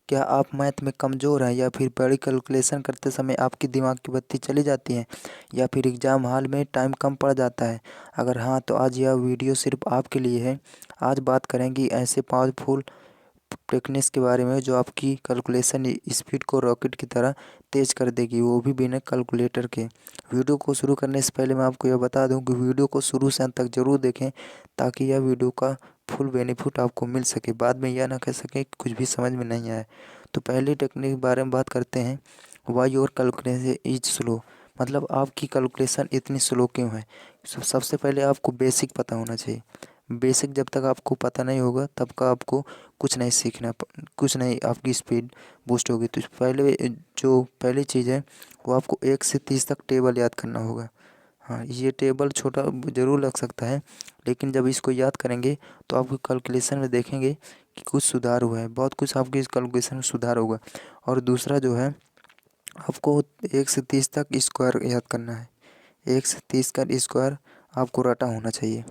क्या आप मैथ में कमज़ोर हैं, या फिर बड़ी कैलकुलेशन करते समय आपकी दिमाग की बत्ती चली जाती है, या फिर एग्ज़ाम हॉल में टाइम कम पड़ जाता है? अगर हाँ, तो आज यह वीडियो सिर्फ आपके लिए है। आज बात करेंगे ऐसे पावरफुल टेक्निक्स के बारे में जो आपकी कैलकुलेशन स्पीड को रॉकेट की तरह तेज़ कर देगी, वो भी बिना कैलकुलेटर के। वीडियो को शुरू करने से पहले मैं आपको यह बता दूं कि वीडियो को शुरू से अंत तक ज़रूर देखें, ताकि यह वीडियो का फुल बेनिफिट आपको मिल सके, बाद में यह ना कह सकें कि कुछ भी समझ में नहीं आया। तो पहली टेक्निक के बारे में बात करते हैं। Why your calculation is slow, मतलब आपकी कैलकुलेशन इतनी स्लो क्यों है। सबसे पहले आपको बेसिक पता होना चाहिए। बेसिक जब तक आपको पता नहीं होगा तब का आपको कुछ नहीं सीखना, कुछ नहीं आपकी स्पीड बूस्ट होगी। तो पहले जो पहली चीज़ है वो आपको 1 से 30 तक टेबल याद करना होगा। हाँ, ये टेबल छोटा ज़रूर लग सकता है, लेकिन जब इसको याद करेंगे तो आपको कैलकुलेशन में देखेंगे कि कुछ सुधार हुआ है, बहुत कुछ आपकी इस कैलकुलेशन में सुधार होगा। और दूसरा जो है, आपको 1 से 30 तक स्क्वायर याद करना है। 1 से 30 का स्क्वायर आपको रटा होना चाहिए,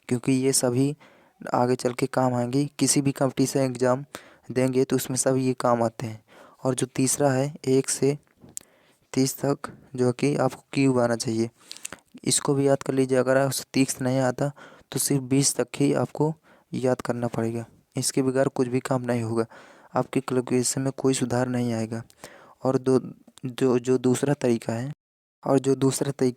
क्योंकि ये सभी आगे चल के काम आएंगे। किसी भी कंपटीशन एग्ज़ाम देंगे तो उसमें सभी ये काम आते हैं। और जो तीसरा है, 1 से 30 तक जो कि आपको क्यूब आना चाहिए, इसको भी याद कर लीजिए। अगर आप 30 नहीं आता तो सिर्फ 20 तक ही आपको याद करना पड़ेगा। इसके बगैर कुछ भी काम नहीं होगा, आपकी कैलकुलेशन में कोई सुधार नहीं आएगा। और दो जो जो दूसरा तरीका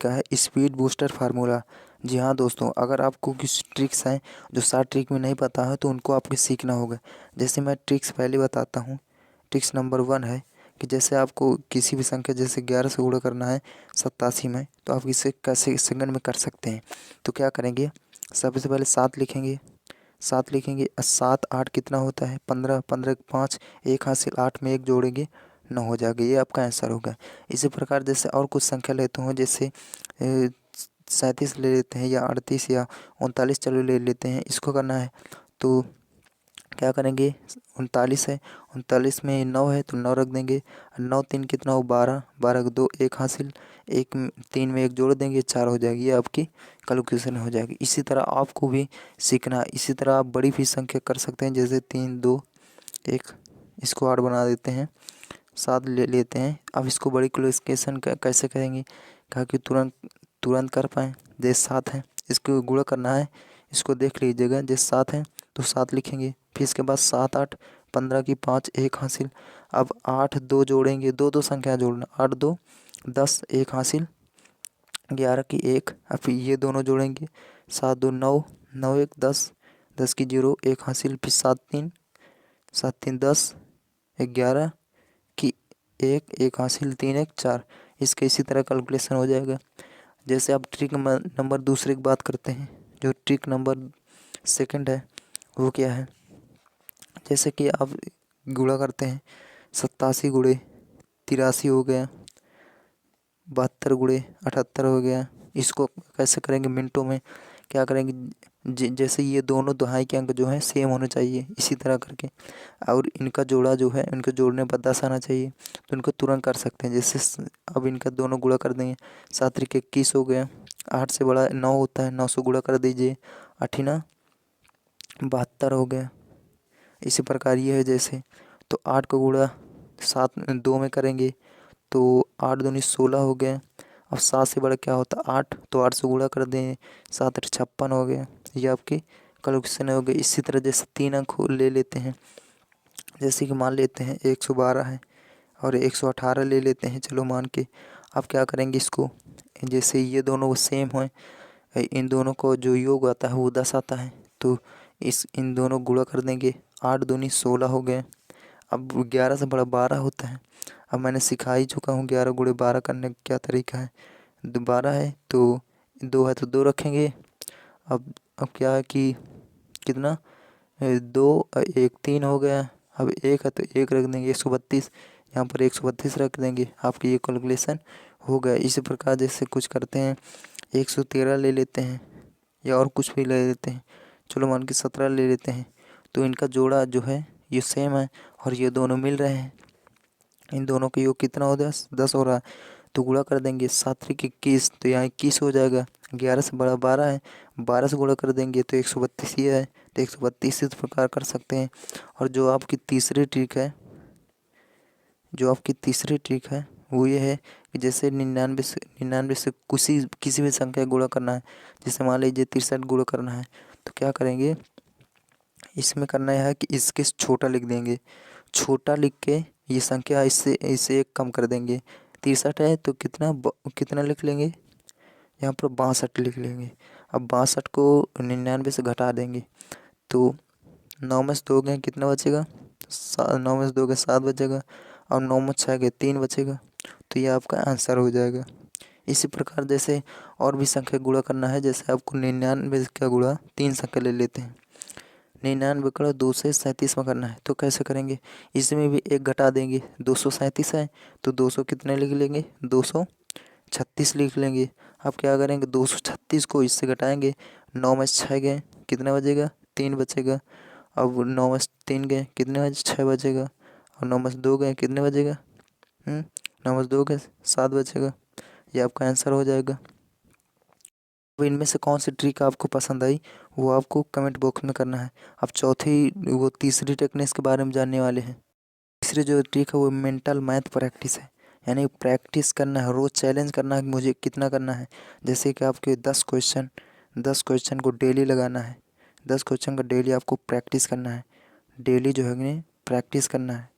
है स्पीड बूस्टर फार्मूला। जी हाँ दोस्तों, अगर आपको कुछ ट्रिक्स हैं जो 7 ट्रिक में नहीं पता है तो उनको आपको सीखना होगा। जैसे मैं ट्रिक्स पहले बताता हूँ। ट्रिक्स नंबर 1 है कि जैसे आपको किसी भी संख्या, जैसे 11 से गुणा करना है 87 में, तो आप इसे कैसे सेकंड में कर सकते हैं। तो क्या करेंगे, सबसे पहले 7 लिखेंगे। 7 लिखेंगे, 7 8 कितना होता है 15, 15 5, 1 हासिल 8 में 1 जोड़ेंगे 9 हो जाएगा। ये आपका आंसर होगा। इसी प्रकार जैसे और कुछ संख्या लेते हो, जैसे 37 ले लेते हैं, या 38 या 39 चलो ले लेते हैं, इसको करना है। तो क्या करेंगे, 39 है, 39 में 9 है तो 9 रख देंगे। 9 3 कितना हो 12, 12 को 2 1 हासिल, 3 में 1 जोड़ देंगे 4 हो जाएगी। ये आपकी कैलकुलेशन हो जाएगी। इसी तरह आपको भी सीखना। इसी तरह आप बड़ी भी संख्या कर सकते हैं, जैसे 3 2 1, इसको 8 बना देते हैं, 7 ले लेते हैं। अब इसको बड़ी कैलकुलेशन कैसे करेंगे, कहा कि तुरंत तुरंत कर पाएँ। जैसे 7 है, इसको गुणा करना है, इसको देख लीजिएगा। जैसे 7 है तो 7 लिखेंगे, फिर इसके बाद 7 8 15 की 5 1 हासिल। अब 8 2 जोड़ेंगे, दो दो संख्या जोड़ना, 8 2 10 1 हासिल, 11 की 1। अब फिर ये दोनों जोड़ेंगे, 7 2 9 9 1 10, 10 की 0 1 हासिल, फिर 7 3 10, 11 की 1 1 हासिल, 3 1 4। इसका इसी तरह कैलकुलेशन हो जाएगा। जैसे आप ट्रिक नंबर दूसरे की बात करते हैं, जो ट्रिक नंबर सेकंड है वो क्या है, जैसे कि आप गुणा करते हैं, 87 गुणे 83 हो गया, 72 गुणे 78 हो गया। इसको कैसे करेंगे, मिनटों में क्या करेंगे, जैसे ये दोनों दहाई के अंक जो हैं सेम होने चाहिए, इसी तरह करके। और इनका जोड़ा जो है, इनको जोड़ने पर 10 आना चाहिए, तो इनको तुरंत कर सकते हैं। जैसे अब इनका दोनों गुणा कर देंगे, 7 त्रिक 21 हो गया। 8 से बड़ा 9 होता है, 9 से गुणा कर दीजिए, 8 9 72 हो गया। इसी प्रकार ये है, जैसे तो 8 का गुणा 7 2 में करेंगे तो 8 दूनी 16 हो गया। अब 7 से बड़ा क्या होता है 8, तो 8 से गुणा कर दें, 7 8 56 हो गया। ये आपकी कैलकुलेशन हो गई। इसी तरह जैसे 3 अंक ले लेते हैं, जैसे कि मान लेते हैं 112 है और 118 ले लेते हैं, चलो मान के। अब क्या करेंगे इसको, जैसे ये दोनों सेम हैं, इन दोनों को जो योग आता है वो 10 आता है, तो इन दोनों गुणा कर देंगे, 8 दूनी 16 हो गए। अब 11 से बड़ा 12 होता है। अब मैंने सिखा ही चुका हूँ 11 गुणे 12 करने का क्या तरीका है। 12 है तो 2 है तो 2 रखेंगे। अब क्या है कि कितना, 2 1 3 हो गया। अब 1 है तो 1 रख देंगे, 132 यहाँ पर 132 रख देंगे, आपकी ये कैलकुलेशन हो गया। इसी प्रकार जैसे कुछ करते हैं, 113 ले लेते हैं, या और कुछ भी ले लेते हैं, चलो मान के 17 ले लेते हैं। तो इनका जोड़ा जो है ये सेम है और ये दोनों मिल रहे हैं। इन दोनों का योग कितना हो, 10 हो रहा है, तो गुणा कर देंगे, 7 त्रिक 21, तो यहाँ 21 हो जाएगा। 11 से बड़ा 12 है, 12 से गुणा कर देंगे तो 132 ये है, तो 132 इस प्रकार कर सकते हैं। और जो आपकी तीसरी ट्रिक है, जो आपकी तीसरी ट्रिक है वो ये है कि जैसे 99 से किसी भी संख्या का गुणा करना है। जैसे मान लीजिए 63 गुणा करना है, तो क्या करेंगे, इसमें करना यह है कि इसके छोटा लिख देंगे। छोटा लिख के ये संख्या इससे इसे एक कम कर देंगे। 63 है तो कितना लिख लेंगे, यहाँ पर 62 लिख लेंगे। अब 62 को 99 से घटा देंगे तो 9 में से 2 गए कितना बचेगा, 9 में से 2 गए 7 बचेगा, और 9 में 6 गए 3 बचेगा। तो ये आपका आंसर हो जाएगा। इसी प्रकार जैसे और भी संख्या गुणा करना है, जैसे आपको 99 का गुणा 3 संख्या ले लेते हैं। 99 का 2 से 37 में करना है, तो कैसे करेंगे, इसमें भी एक घटा देंगे। 237 है तो 200 कितने लिख लेंगे, 236 लिख लेंगे। अब क्या करेंगे, 236 को इससे घटाएंगे। 9 में से 6 गए कितना बचेगा, 3 बचेगा। अब 9 में से 3 गए कितने बचे, 6 बचेगा। और 9 में से 2 गए कितने बचेगा, 9 में से 2 गए 7 बचेगा। ये आपका आंसर हो जाएगा। अब इनमें से कौन सी ट्रिक आपको पसंद आई वो आपको कमेंट बॉक्स में करना है। अब तीसरी टेक्निक्स के बारे में जानने वाले हैं। तीसरी जो ट्रिक है वो मेंटल मैथ प्रैक्टिस है, यानी प्रैक्टिस करना है, रोज़ चैलेंज करना है कि मुझे कितना करना है। जैसे कि आपके 10 क्वेश्चन को डेली लगाना है। 10 क्वेश्चन का डेली आपको प्रैक्टिस करना है। डेली जो है प्रैक्टिस करना है,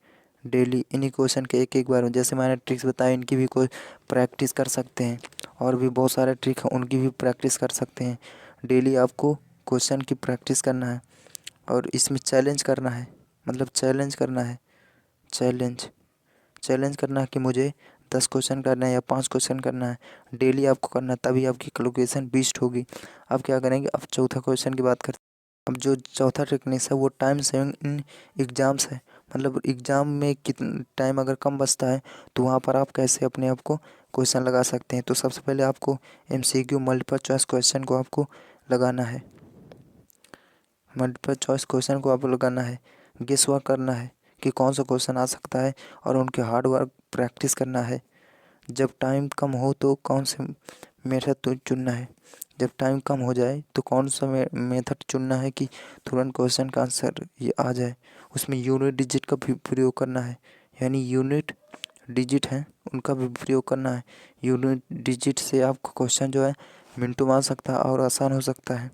डेली इन्हीं क्वेश्चन के एक बार में। जैसे मैंने ट्रिक्स बताई इनकी भी कोई प्रैक्टिस कर सकते हैं, और भी बहुत सारे ट्रिक हैं उनकी भी प्रैक्टिस कर सकते हैं। डेली आपको क्वेश्चन की प्रैक्टिस करना है, और इसमें चैलेंज करना है, मतलब चैलेंज करना है, चैलेंज करना है कि मुझे 10 क्वेश्चन करना है या 5 क्वेश्चन करना है। डेली आपको करना है, तभी आपकी कैलकुलेशन बेस्ट होगी। अब क्या करेंगे, अब चौथा क्वेश्चन की बात करते हैं। अब जो चौथा टेक्निक है वो टाइम सेविंग इन एग्ज़ाम्स है, मतलब एग्ज़ाम में कितना टाइम अगर कम बचता है तो वहाँ पर आप कैसे अपने आप को क्वेश्चन लगा सकते हैं। तो सबसे पहले आपको MCQ मल्टीपल चॉइस क्वेश्चन को आपको लगाना है। मल्टीपल चॉइस क्वेश्चन को आपको लगाना है, गेस वर्क करना है कि कौन सा क्वेश्चन आ सकता है, और उनके हार्ड वर्क प्रैक्टिस करना है। जब टाइम कम हो तो कौन से मेथड तो चुनना है, जब टाइम कम हो जाए तो कौन सा मेथड चुनना है कि तुरंत क्वेश्चन का आंसर ये आ जाए। उसमें यूनिट डिजिट का भी प्रयोग करना है, यानी यूनिट डिजिट हैं उनका भी प्रयोग करना है। यूनिट डिजिट से आपका क्वेश्चन जो है मिनटों में आ सकता है और आसान हो सकता है।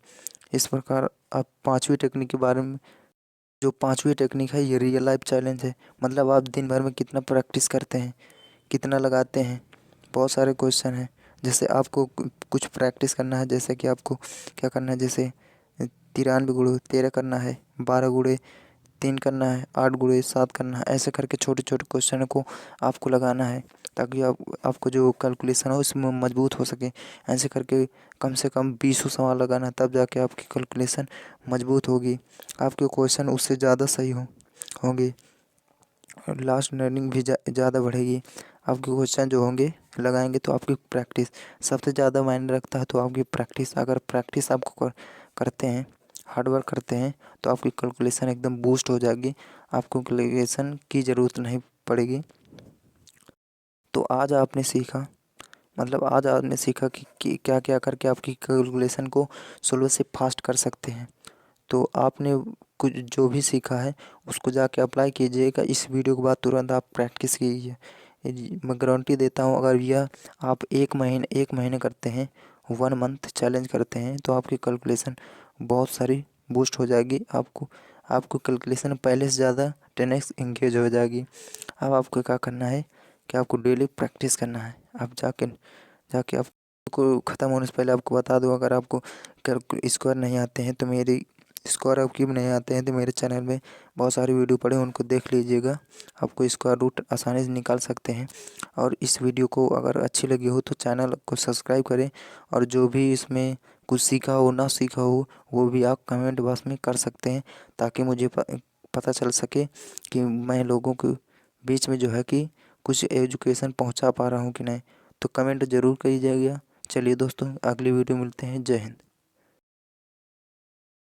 इस प्रकार आप पाँचवीं टेक्निक के बारे में, जो पाँचवीं टेक्निक है ये रियल लाइफ चैलेंज है, मतलब आप दिन भर में कितना प्रैक्टिस करते हैं, कितना लगाते हैं। बहुत सारे क्वेश्चन हैं, जैसे आपको कुछ प्रैक्टिस करना है, जैसे कि आपको क्या करना है, जैसे 93 गुणे 13 करना है, 12 गुणे 3 करना है, 8 गुणे 7 करना है। ऐसे करके छोटे छोटे क्वेश्चन को आपको लगाना है, ताकि आपको जो कैलकुलेशन हो उसमें मजबूत हो सके। ऐसे करके कम से कम 20 सवाल लगाना है, तब जाके आपकी कैलकुलेशन मजबूत होगी, आपके क्वेश्चन उससे ज़्यादा सही होंगे, और लास्ट लर्निंग भी ज़्यादा बढ़ेगी। आपके क्वेश्चन जो होंगे लगाएंगे तो आपकी प्रैक्टिस सबसे ज़्यादा मायने रखता है। तो आपकी प्रैक्टिस, अगर प्रैक्टिस आपको करते हैं, हार्ड वर्क करते हैं, तो आपकी कैलकुलेशन एकदम बूस्ट हो जाएगी, आपको कैलकुलेशन की ज़रूरत नहीं पड़ेगी। तो आज आपने सीखा, मतलब आज आपने सीखा कि क्या क्या करके आपकी कैलकुलेशन को स्लो से फास्ट कर सकते हैं। तो आपने कुछ जो भी सीखा है उसको जाके अप्लाई कीजिएगा। इस वीडियो के बाद तुरंत आप प्रैक्टिस कीजिए। मैं गारंटी देता हूँ, अगर यह आप एक महीने करते हैं, 1 मंथ चैलेंज करते हैं, तो आपकी कैलकुलेशन बहुत सारी बूस्ट हो जाएगी। आपको कैलकुलेशन पहले से ज़्यादा 10x इंगेज हो जाएगी। अब आपको क्या करना है कि आपको डेली प्रैक्टिस करना है। आप जाके आपको ख़त्म होने से पहले आपको बता दूँ, अगर आपको स्क्वायर नहीं आते हैं तो स्क्वायर और क्यूब नहीं आते हैं तो मेरे चैनल में बहुत सारी वीडियो पड़े हैं, उनको देख लीजिएगा। आपको स्क्वायर रूट आसानी से निकाल सकते हैं। और इस वीडियो को अगर अच्छी लगी हो तो चैनल को सब्सक्राइब करें, और जो भी इसमें कुछ सीखा हो ना सीखा हो वो भी आप कमेंट बॉक्स में कर सकते हैं, ताकि मुझे पता चल सके कि मैं लोगों के बीच में जो है कि कुछ एजुकेशन पहुंचा पा रहा हूं कि नहीं। तो कमेंट ज़रूर कीजिएगा। चलिए दोस्तों, अगली वीडियो मिलते हैं। जय हिंद।